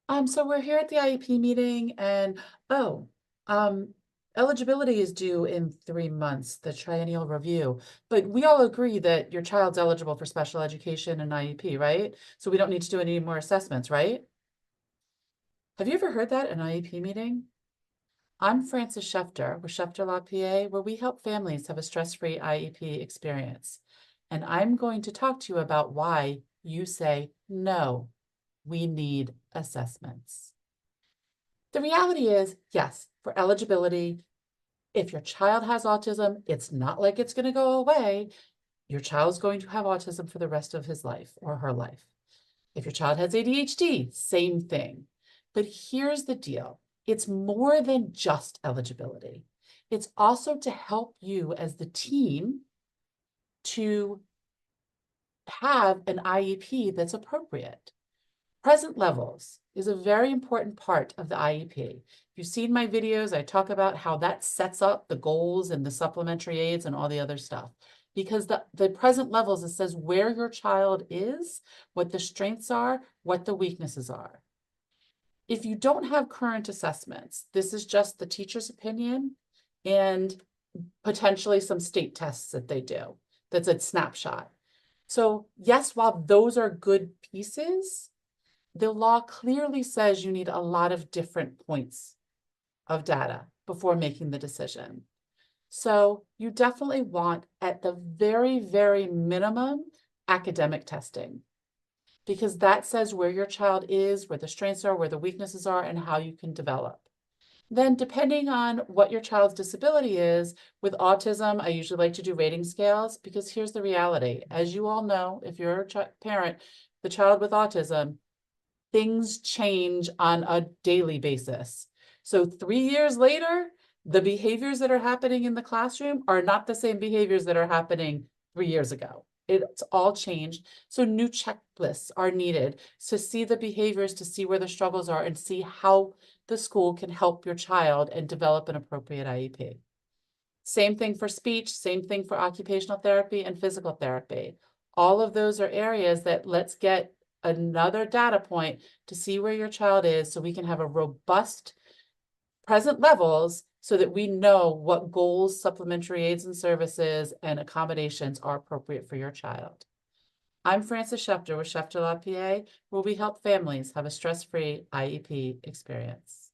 So we're here at the IEP meeting and, oh, um, eligibility is due in 3 months, the triennial review. But we all agree that your child's eligible for special education and IEP, right? So we don't need to do any more assessments, right? Have you ever heard that, an IEP meeting? I'm Frances Schefter with Schefter Law PA, where we help families have a stress-free IEP experience. And I'm going to talk to you about why you say, no, we need assessments. The reality is, yes, for eligibility, if your child has autism, it's not like it's going to go away. Your child's going to have autism for the rest of his life or her life. If your child has ADHD, same thing. But here's the deal. It's more than just eligibility. It's also to help you as the team to have an IEP that's appropriate. Present levels is a very important part of the IEP. If you've seen my videos, I talk about how that sets up the goals and the supplementary aids and all the other stuff. Because the present levels, it says where your child is, what the strengths are, what the weaknesses are. If you don't have current assessments, this is just the teacher's opinion and potentially some state tests that they do. That's a snapshot. So yes, while those are good pieces, the law clearly says you need a lot of different points of data before making the decision. So you definitely want, at the very, very minimum, academic testing, because that says where your child is, where the strengths are, where the weaknesses are, and how you can develop. Then depending on what your child's disability is, with autism, I usually like to do rating scales because here's the reality. As you all know, if you're a parent, the child with autism, things change on a daily basis. So 3 years later, the behaviors that are happening in the classroom are not the same behaviors that are happening 3 years ago. It's all changed. So new checklists are needed to see the behaviors, to see where the struggles are, and see how the school can help your child and develop an appropriate IEP. Same thing for speech, same thing for occupational therapy and physical therapy. All of those are areas that let's get another data point to see where your child is so we can have a robust present levels so that we know what goals, supplementary aids and services, and accommodations are appropriate for your child. I'm Frances Schefter with Schefter Law PA, where we help families have a stress-free IEP experience.